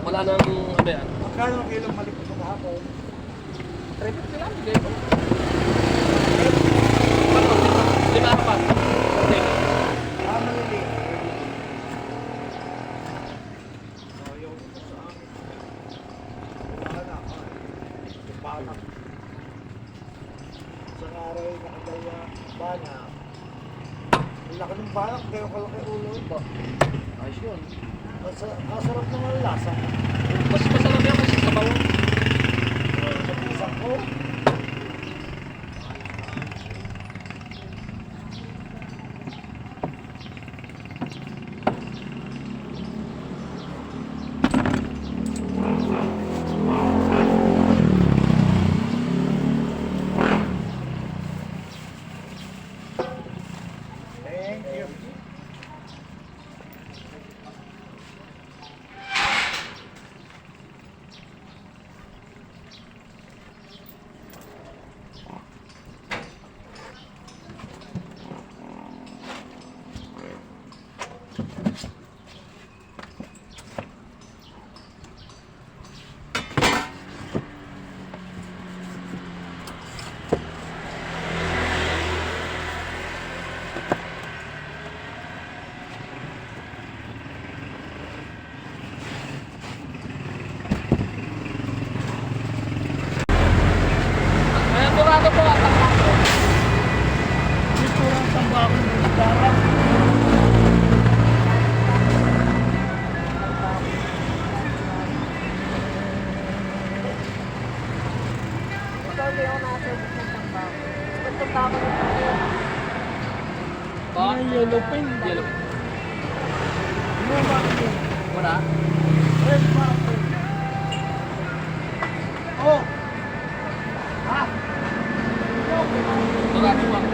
Wala nang ano yan. Magkano ang kilong malipot sa kahapon? 350 lang, bigay ko. Ano, 5 apat. Okay. Malili. Ayaw mo sa amin. Banak. Banak. Isang araw ay nakadala banak. Ang laki ng banak, gano'ng kalaki ulo ba? Ayos yun. Masarap naman ang lasa. Mas masarap yan kasi sa bawang. Sa pisang ko. Thank you. Ayan, burado po at ako. Dito lang sa bakong darap. Ikaw hindi ako nakaservice ng tambak. Ba't itong tama ng tayo? Ba? Yellow pen. Yellow. Ano ba ito? Wala? Red button. Oh! Ha? Burado po ako.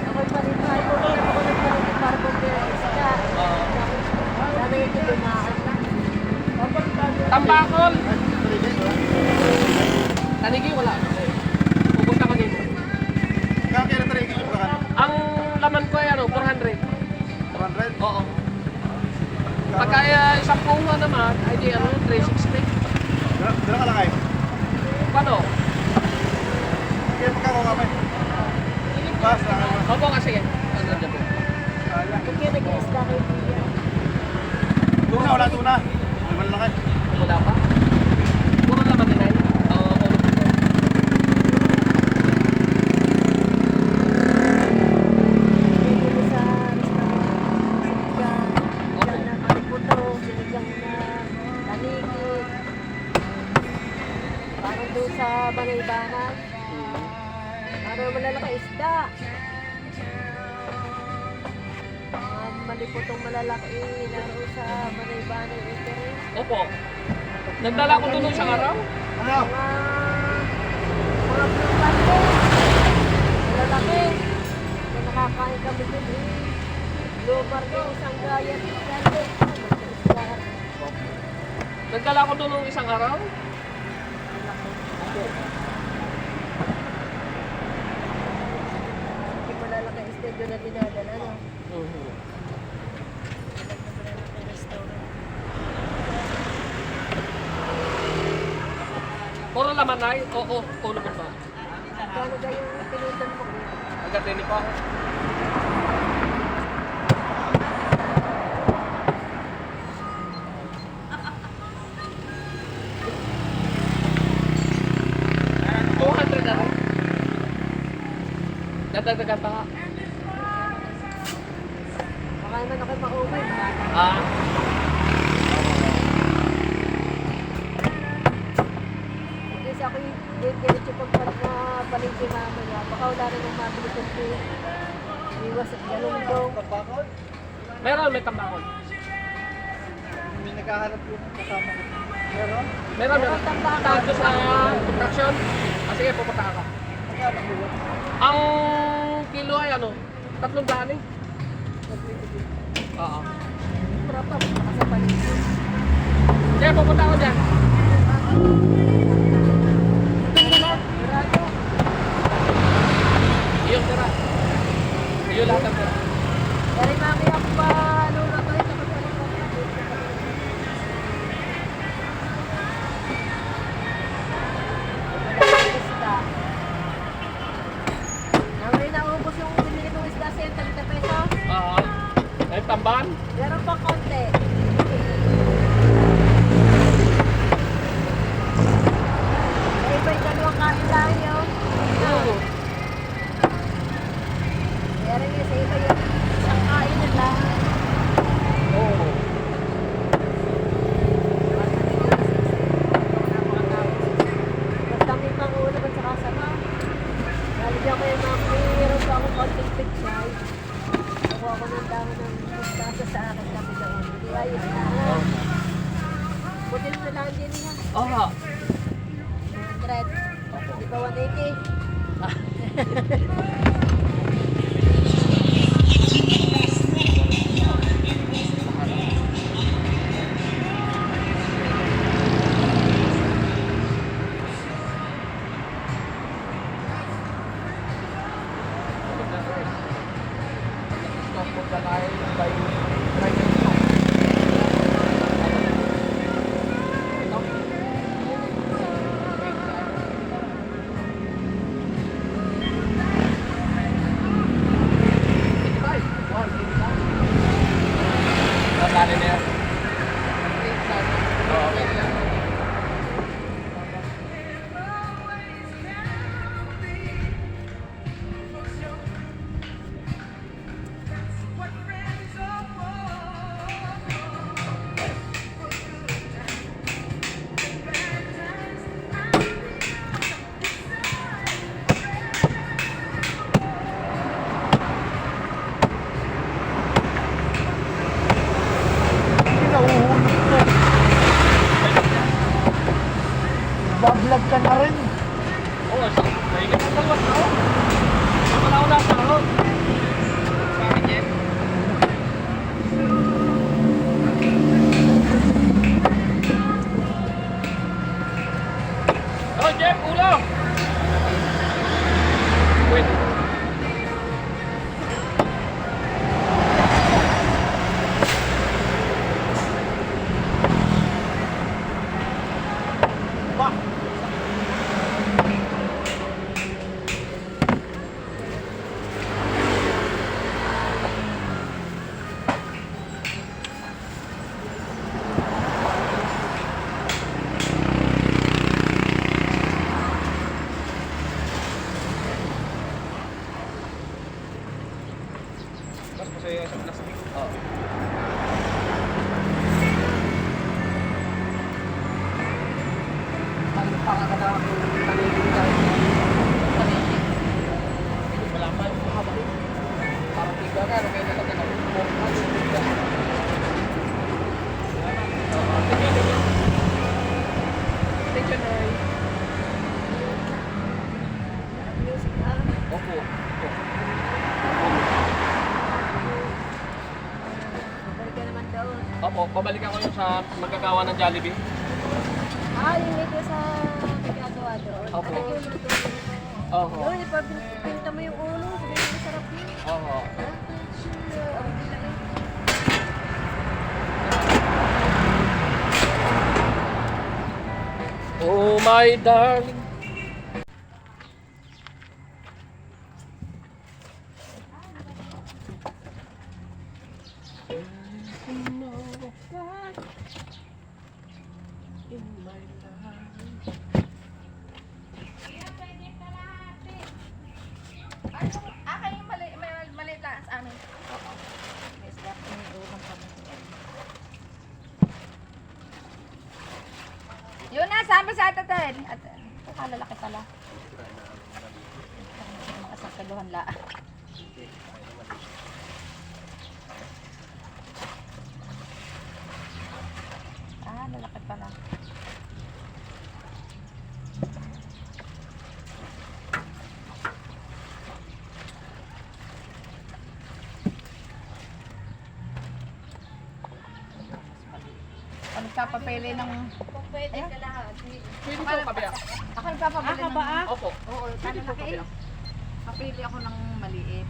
Ako'y panitry ko rin ako nagpalit para kung isa. Sabi ko dumaan na. Tambakol! Tanigi, wala. Pupunta ko dito. Kaya na tayo yung pagkakan? Ang laman ko ay ano, 400. 100? Oo. Pagka isang puha naman, ay di ano, 360. Dala ka lang kayo? Paano? Kaya pagkakaw kami? Basta. Opo nga, sige. Ano dyan po? Kung kaya nag-iisda kayo diyan. Tuna, wala tuna. Liman lang kayo. Wala pa? Puro laman nila yun. Oo, ulo po. Dito sa restaurant. Sinigang. Sinigang na kaliputo. Sinigang na tanigi. Parang doon sa Banaybanan. Parang malalaki isda. Maliputong malalaki. Laro sa Banaybanan. Ito rin. Opo. Nagdala ko doon nung isang araw. Ano? Mga plupan ko. Malalaki. Na nakakain kami dun eh. Global din, isang gaya. Nagdala ko doon nung isang araw. Hindi malalaki isda doon na dinadala. No? Puro laman na yun. Oo, ulo po ba? Kano ba yung pinutan mo? Agad din po. $200 na rin. Dadagdagan pa nga. Baka naman ako mauwi. Ah. Kasi ako yung diretso pagpalit na palengke mamaya. Baka wala na nang mabili ko po. Iwas at galunggong. Kapakot? Meron, may tambakol. May naghahanap yung kasama ko. Meron? Meron, meron. Meron tambakol. Tanto sa construction. Ah, sige, pupunta ka. Magkano po yun? Ang kilo ay ano? 300 eh. Oo. Mura pa, baka sa palengke. Sige, pupunta ako dyan. Murado. Iyong tira. Iyo lahat ang tira. Dari mami ako pa, ano May tamban? Meron pa konti. May iba'y dalawang kain tayo. Oo. Meron yung sa iba yung isang kain na lang. Oo. Basta may pangulam at saka sama. Lalagyan ko yung mga mayroon pa akong konting pichay. Nakuha ko ng damo ng mustasa sa akin kami doon. Hindi ayos na. Butil na lang din niya. Oo. 100. Di ba 180? Dali na yan. Oo. Hindi nahuhulog ko. Bablog ka na rin. Oo, mahigit ang dalawang taon. Wala ko nasa ako. Bakit yan? Oh, Jeff, ulo! Wait. Ba? Mas masaya sa plastic. Oo. Wala pa yung makabalik. Parang tiga ka, kaya nakatanaw. Thank you, Nay. Music ah. Opo. Balik ka naman doon. Opo, babalik ako yung sa magkagawa ng Jollibee. Ah, yung medyo sa nagagawa doon. Opo. Ano yung mga doon? Oo. Yun, ipapinta mo yung ulo. Sabi mo, masarap yun. Oo. Ang gila eh. Oh my darling. Kayong maliit lang sa amin. Yes, dapat may ulam kami. Yun na, sama sa atatin. At ito kalalaki pala. Makasakaluhan la. Ah, lalaki pala. Nagpapapili ng... Kung pwede ka lahat. Pwede po kabila. Ako nagpapapili ng... Opo. Oo, pwede po kabila. Papili ako ng maliit.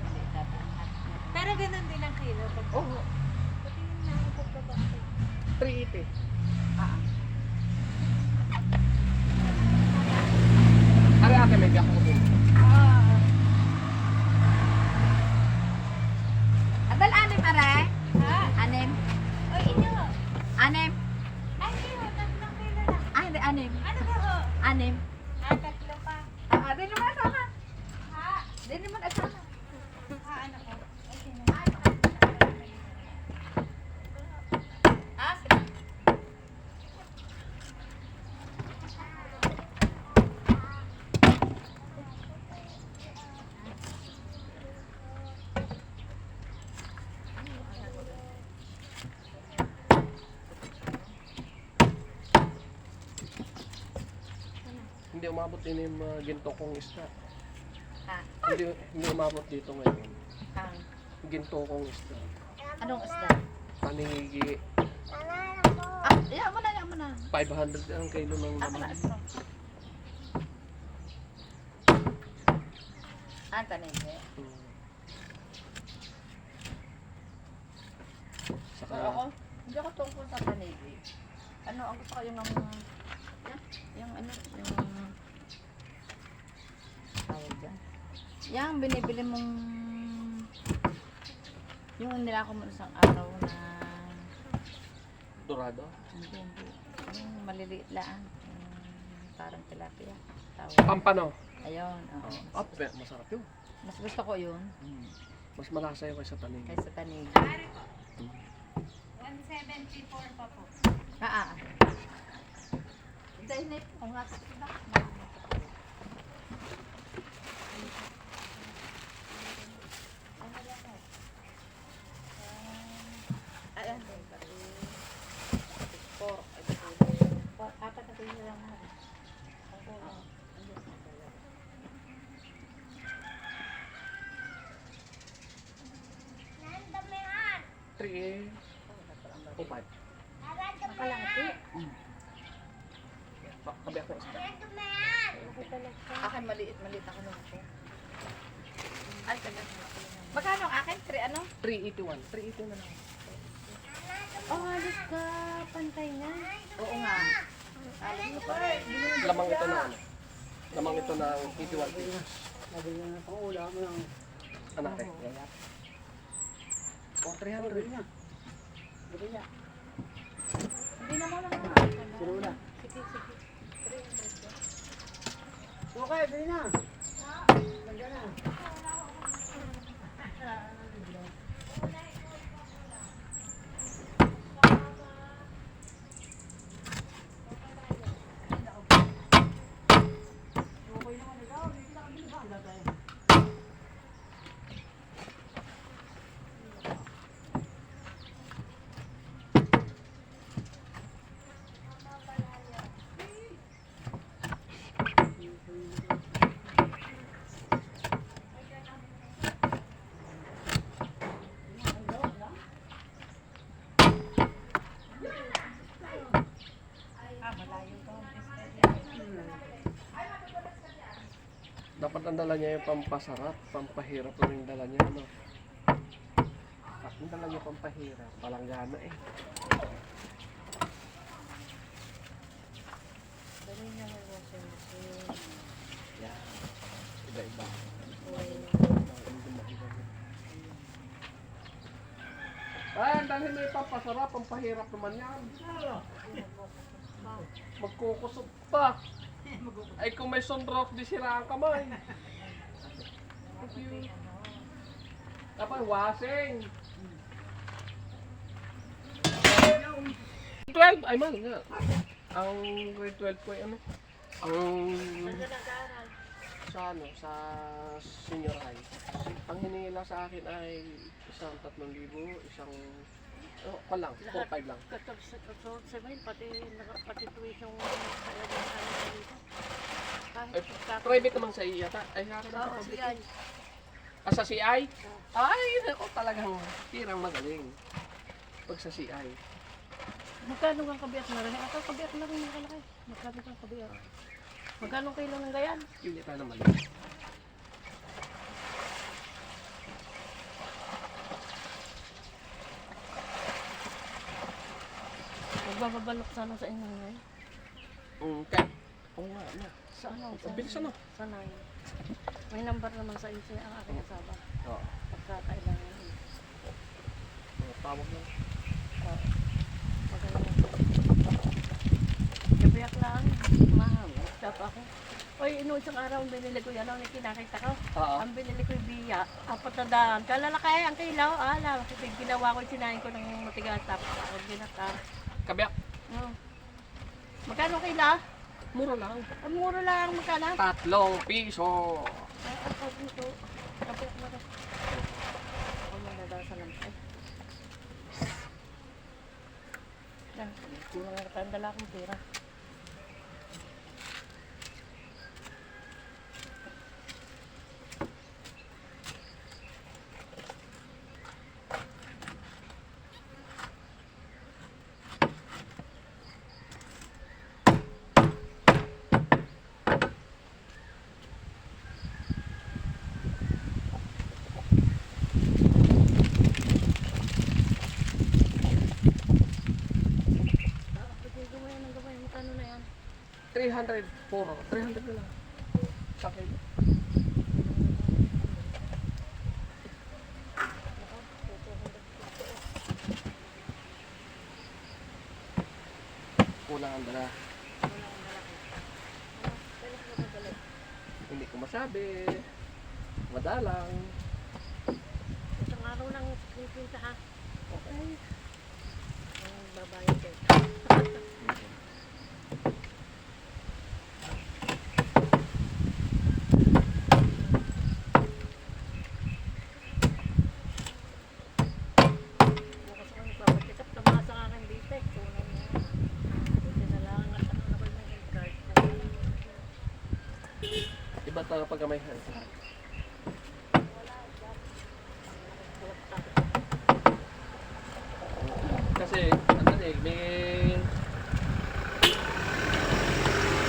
Maliit dapat. Pero ganun din ang kilo. Oo. Pati yung nakapagpapakit. 380. Ah. Ari ate, may biyak mo po. Ah. Anim. Tatlo pa. Di naman asama. Di naman asama. Ano ko? Okay na. Sige. Hindi umabot din yung mga ginto kong isda. Ha? Hindi umabot dito ngayon. Ang Ginto kong isda. anong isda? Paningigi. Yan mo na, yan mo na. 500 ang kilo ng Ako na laman. asma. Ang tanigi. Hmm. Saka, Ako, hindi ako tungkol sa tanigi. Ano, ang gusto ko yung yung ano, yung tawag dyan. Yung binibili mong yung nilako mo isang araw na dorado. hindi. Yung maliliit lang. Yung parang tilapia. Tawag. Pampano. Ayun, oo. Masarap yun. Mas gusto ko yun Mas malasa yun kaysa tanig. kaysa tanigi. 174 pa po. Dahil na ito, nga sa iba. Ayan, pork. Apat na kayo lang mo. Ang kulang. Andyan sa dalawa. 3 o 5. Nakalaki. Kabi ako isda. Akin maliit ako nung ako. Ay, taga. Magkano ang akin? 3 ano? 381. 380 na lang. Oh, halos ka pantay na. Oo nga. Alam ko pa. Lamang ito na ano? Lamang ito ng 81 pesos. Nabili na pang ulam ng Anak eh. O, 300 na. bili niya. Hindi na mo lang. Sino na? Sige. 300 yan. Okay, bili na. Nandiyan na. Dapat ang dala niya yung pampasarap, pampahirap lang yung dala niya, ano? At yung dala niya pampahirap, palanggana eh. Dali niya ng washing machine. Yan. Iba-iba. Ay, dahil may pampasarap, pampahirap naman yan. Magkukusog pa. Ay kung may sunrock, di sira ang kamay. Dapat wasing. 12, ay mahal nga. Ang grade 12 ko ay ano? Ang sa ano, sa senior high. Ang hiningi lang sa akin ay isang 3,000, isang lang, 4-5 lang. Sabihin, pati tuition kaya din namin dito. Eh, private naman sa iya yata. Ay, sa akin Oo, sa public. siya. Ah, sa CI? Ay, ako talagang tirang magaling. Pag sa CI. Magkano kang kabiyak na rin? Ako kabiyak na rin nakalaki. Magkano kang kabiyak? Magkano kilo ng gayan? Yun ito naman. Magbabalok sana sa inyo ngayon. Okay. Oo nga, na. Sa ano? Ang bilis ano? Sa 9. May number naman sa inyo ang aking kasama. Oo. Pagkakailangan. Tawag lang. Magaling. Kabiyak lang. Mahal. bata pa ako. Oy, isang araw binili ko yan, ang kinakita ko. Oo. Ang binili ko yung biya, 400. Kalalaki ang kilaw, ala. Ginawa ko, sinahin ko ng matigas, tapos ako ginata. Kabiyak. Magkano kila? Mura lang. Ang mura lang, magkano? 3 piso. Ay, ako dito. Kapit mo na. Ako nagdadasa lang. Ay. Yan, kulang na tandala akong pera. Gawin ng gawin, magkano na yan? 300. Puro. 300 na lang. Sa kilo. Kulang ang dala. Hindi ko masabi. Madalang. Isang araw lang pinta ha. Okay. Ang babayad kayo. Bukas ako nagpapacheck up. Tumasa ka ng bitek. Tunay na. Buti na lang at ano na ko yung health card. Iba talaga pag may health. Kasi, ano eh, may...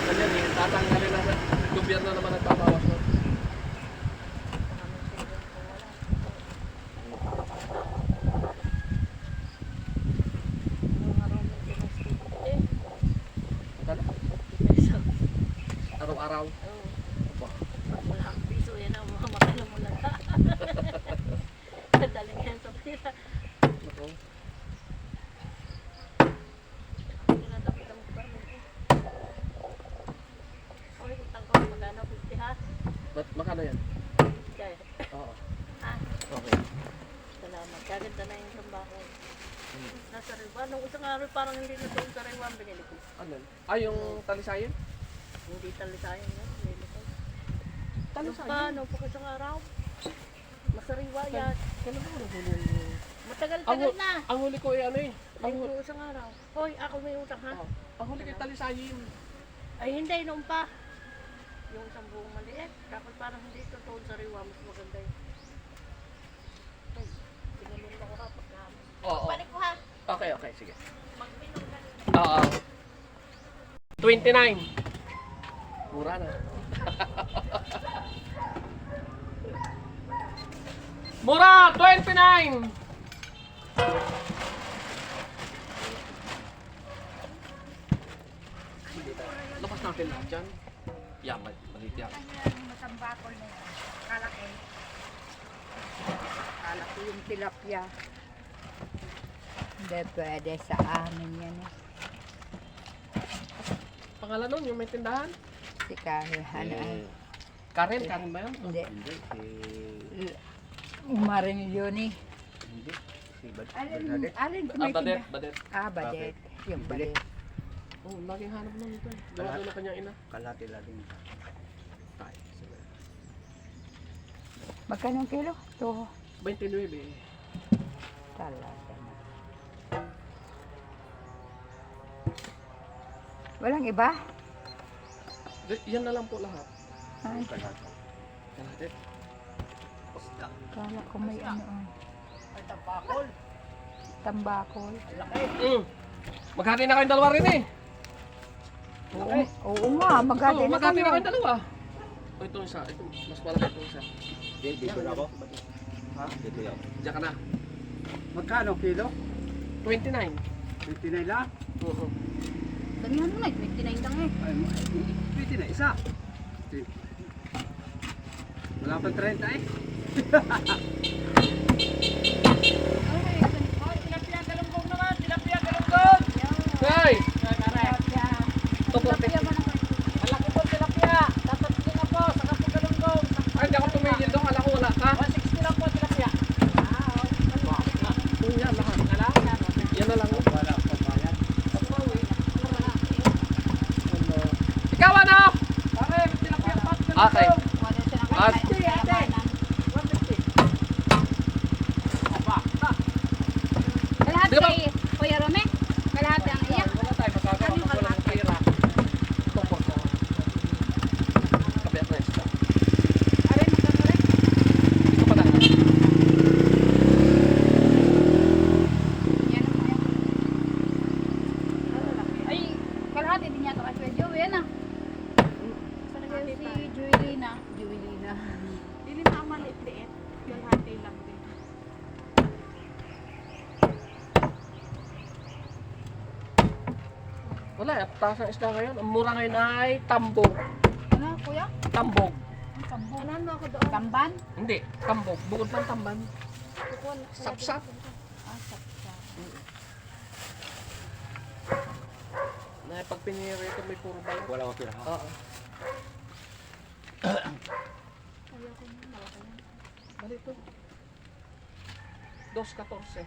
Ganyan eh, tatanggalin na sa gobyerno naman nagpapawas no? Magkano? Araw-araw. Opo. Wala akong piso yan ang mga makala mo lang. Daling yan sa pira. Ako. Tinatapitan mo pa rin. Okay, utang ko magkano 50 ha? Ba't makano yan? Kaya, Oo. ah, Okay. salamat. Kaganda na yung tambako. Nasa riba. Nung isang araw parang hindi na doon sa riba ang binili ko. Ano? Ah, yung talisayan? Hindi talisayan yan. Binili ko. Talisayan? Paano? Pag isang araw? Masariwa yan. Kailan mo nahuli yung... Matagal-tagal na. Ang huli ko ay ano eh. Ang huli, Linggo isang araw. Hoy, ako may utang ha? ang huli kay talisayin. Ay hindi, noon pa. Yung isang buong maliit. Dapat parang hindi totoo sa riwa. Mas maganda yun. Ay, tinulong ako ha pagkahamon. Oo. Balik ko ha. Okay, okay. Sige. Magminom ka. Oo. 29. Mura na. Mura! 29! Labas natin lahat dyan. Yan, maliit yan. Masambakol na yan. Kalaki. Kalaki yung tilapia. Hindi pwede sa amin yan eh. Pangalan nun, yung may tindahan? Si Karahan ay. Karen? Karen ba yan? Hindi. Hindi, Umarin yun eh. hindi. Si Alin Ah, Badet, Badet. Badet. Yung badet. Oh, laging hanap nun ito eh. Gawa doon na kanyang ina. Kalati lang tayo. Magkano ang kilo? Ito. 29 eh. Talaga na. Walang iba? Yan na lang po lahat. Ay, Kalati. Kalahati. kala ko may ano. Ay, tampakol. Tambakol. Maghati na kayong dalawa rin eh. Oo nga, magati Oo, na maghati na kami. kayong dalawa. O ito isa. Ito, mas malaki itong isa. Dito na ako. Ha? Dito yan. Diyan ka na. Magkano kilo? 29. 29 lang? Oo. Damihan mo na, 29 lang eh. Ay, 29 isa. Wala pang 30 eh. Hey! Ito po. Malaki po yan lahat. Yan na lang. Wala akong bayan. Ikaw ano? Okay. Wala siya ng At- Kalahati Di ba- kay Kuya Rome? Kalahati ang iya? Wala tayo magkagawa. Ano yung Wala kalahati? pera. Tungkol sa kabiyak na isda. Aray, magkakaroon? Ito pa na. Yan ang kaya. Ay, kalahati din yata kay Kuya Joey, yan ah. Kalahati si Joelina. Joelina. Dili na ang maliit-liit. Kalahati lang din. Wala, taas ng isda ngayon. Ang mura ngayon ay tambog. Ano, Kuya? Tambog. Ang tambo. Unahan mo ako doon. Tamban? Hindi, tambog. Bukod pa ang tamban. Sapsap. Ah, sapsa. Na pag piniri ito may puro balat. Wala akong pira. Oo. Bali ito. 2.14.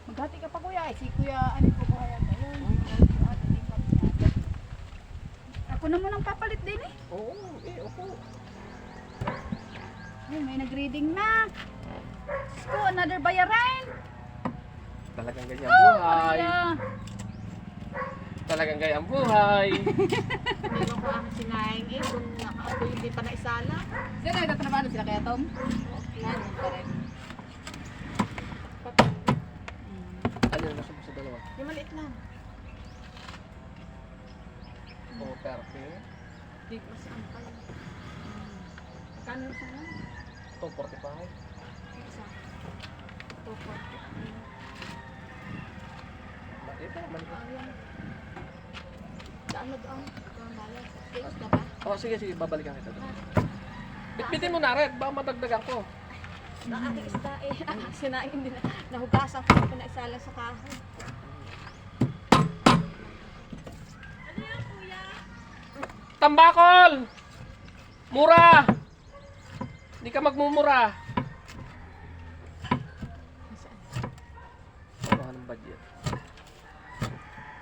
Maghati ka pa Kuya. Eh, si Kuya, ano po ba yan? Ako naman ang papalit din eh. Oo, opo. Ay, may nag-reading na. Diyos ko, another bayaran. Talagang ganyan buhay. Kuya. Talagang ganyan buhay. Iniwan ko ang sinaing eh. Kung ako hindi pa naisala. Sino nagtatrabaho sila kaya Tom? Nandun pa rin. Ano yung nasa mo sa dalawa? Yung maliit lang. Oo, perfect. Di ko kasi ang pala. Kano yung sana? 2.45. Isa. 240. Maliit na, maliit. Ayun. Daan na doon. Doon balas. Tiis ka ba? Oh, sige, babalikan kita doon. Bitbitin mo na rin, baka madagdagan ko. Ang aking isda eh. Sinaing din. Nahugasan ko pa naisala sa kahoy. Tambakol! Mura! Hindi ka magmumura. Ano ng budget?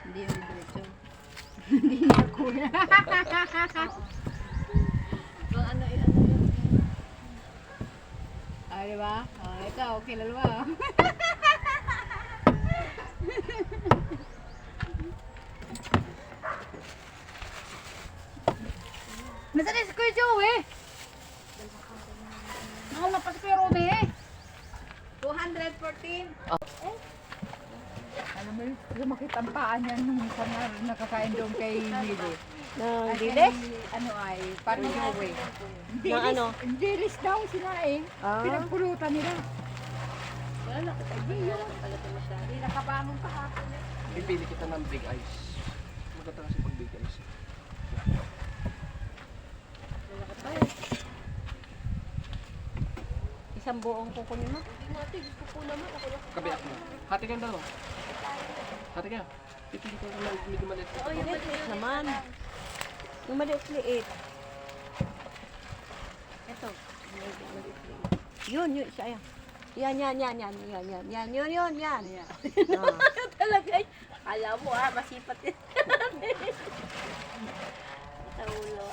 Hindi yung diretso. Hindi niya Kuya. Bang ano eh, ano yun. Ah, di ba? Ah, ikaw, kilala mo. Nasaan na si Kuya Joey? Ako nga pa si Kuya Rome eh. 214. Alam mo yun, lumakit ang paa niya nung isa na nakakain doon kay Willie. Nang Ay, ano ay, parang Joey. Na ano? Dilis daw sinaing. Pinagpulutan nila. Wala na kita. Hindi yun. Pala ito masyado. Hindi nakabangon kahapon. Pipili kita ng big eyes. Maganda kasi pag big eyes. Wala ka tayo. Isang buong kukunin mo? Hindi natin. Kukunan mo. Ako lang. Kabiyak mo. Hati kayong dalawa. Hati kayo. Pipili ko ng medyo maliit. Oo, yung maliit naman. Yung maliit-liit. Ito. Maliit-liit. Yun, isa yan. Yan. Talaga eh. Alam mo masipat yan. Sa ulo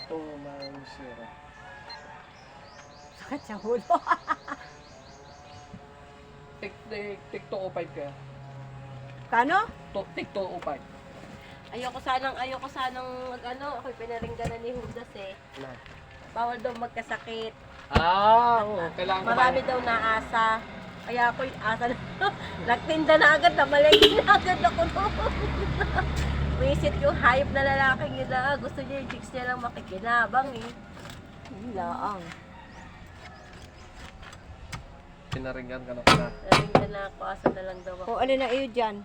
Ito mang sira. Sakit sa ulo. Tik 205 kaya. Kano? Tik 205. Ayoko sanang ako'y pinaringganan ni Judas eh. Na. Bawal daw magkasakit. Oo. Kailangan Marami daw naasa. Kaya ako'y asa na. Nagtinda na agad, namalay na agad ako noon. Wisit yung hayop na lalaking yun na. Gusto niya yung chicks niya lang makikinabang eh. Yun lang. Pinaringgan ka na pala. Naringgan na ako, asa na lang daw ako. O, alin na iyo dyan?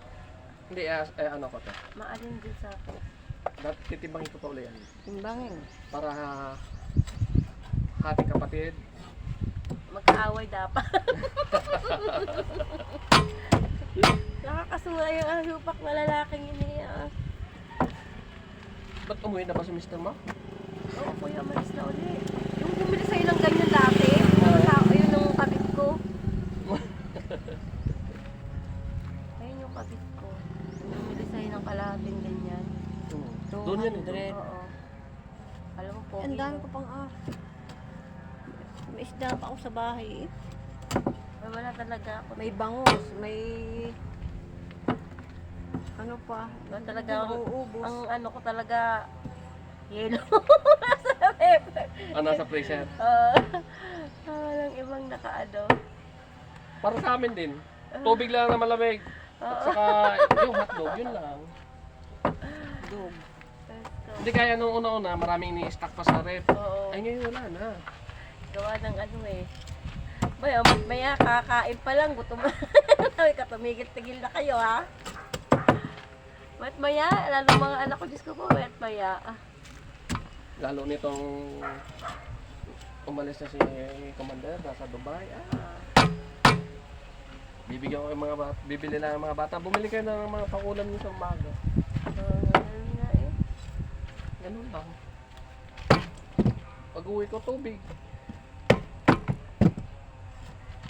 Hindi, ano ko to. Maalin din sa akin. Titibangin ko pa ulit yan. Timbangin. Para hati kapatid. Magkaaway dapat. Nakakasuwa yung alupak na lalaking yun eh. Ba't umuwi na ba si Mr. Ma? Oo, kuya, malis na ulit. isda pa ako sa bahay eh. Ay, wala talaga ako. May bangus, may... Ano pa? Wala talaga ako. Uubos. Ang ano ko talaga, yelo. Nasa pepper. Nasa freezer. Walang ibang nakaano. Para sa amin din. Tubig lang na malamig. At saka yung hotdog, yun lang. Dog. Hindi kaya nung una-una, maraming ini-stack pa sa rep. Oo. Ay ngayon wala na. Gawa ng ano eh. Maya, maya, kakain pa lang, gutom na. Sabi ka, tumigil-tigil na kayo, ha? Maya, lalo mga anak ko, Diyos ko po, maya. Lalo nitong umalis na si Commander, nasa Dubai. Bibigyan ko yung mga bata, bibili lang ng mga bata. Bumili kayo ng mga pangulam nyo sa umaga. Ganun nga eh. Ganun lang. Pag uwi ko, tubig.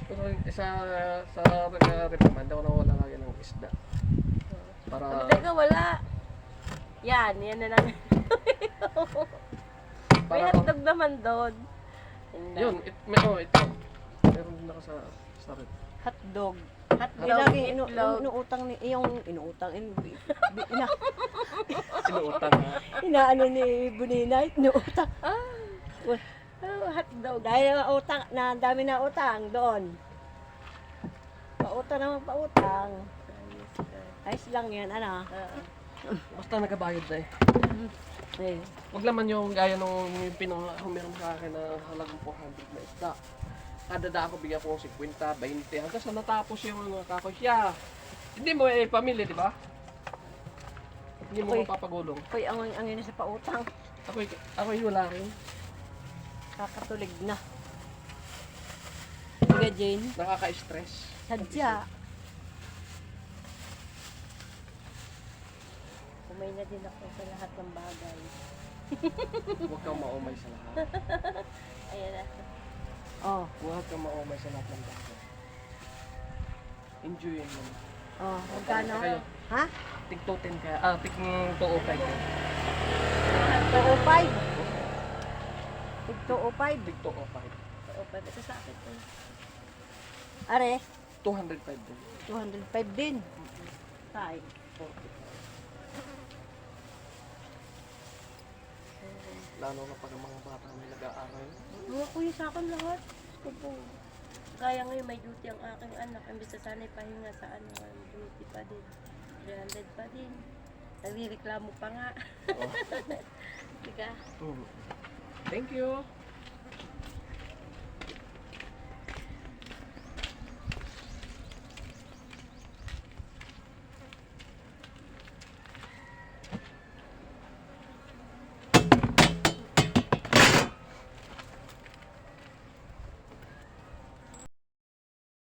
Pero sa recommend ako na wala lagi ng isda. Para, Teka, wala. Yan na lang. May para, hotdog naman doon. yun, ito. Meron din ako sa rep. Hotdog. Hotdog, Lagi itlog. inuutang ni... Inuutang... Inuutang ha. Inaano ni Buninay, inuutang. Hotdog. Dahil utang, na dami na utang doon. Pautang naman pautang. Ayos lang yan, ano? Basta nagkabayad na eh. Eh, Huwag naman yung gaya nung humiram sa akin na halagang 400 na isda. Kada da ako bigyan ko 50, 20, hanggang sa natapos yung mga kakosya. Hindi mo pamilya, di ba? Hindi mo Okay. mapapagulong. koy ang ina sa pautang. Ako'y wala rin. Kakatulig na. Sige, Jane. Nakaka-stress. Sadya. Umay na din ako sa lahat ng bagay. Huwag kang maumay sa lahat. Ayan na. Oh, Huwag kang maumay sa lahat ng bagay. Enjoy mo. oh, magkano? Kayo. Ha? Tig 210 kaya. Tig 205 kaya. 205. Tig 205. Tig 205. Oo, pa ito sa akin. Are, 205 din. 205 din. Tay. Lalo na pag ang mga bata may nag-aaral. Mga kuya sa akin lahat. Gusto po. Kaya ngayon may duty ang aking anak. Imbis na sana'y pahinga sa ano, duty pa din. 300 pa din. Nagreklamo pa nga. Oo. Diga. Thank you.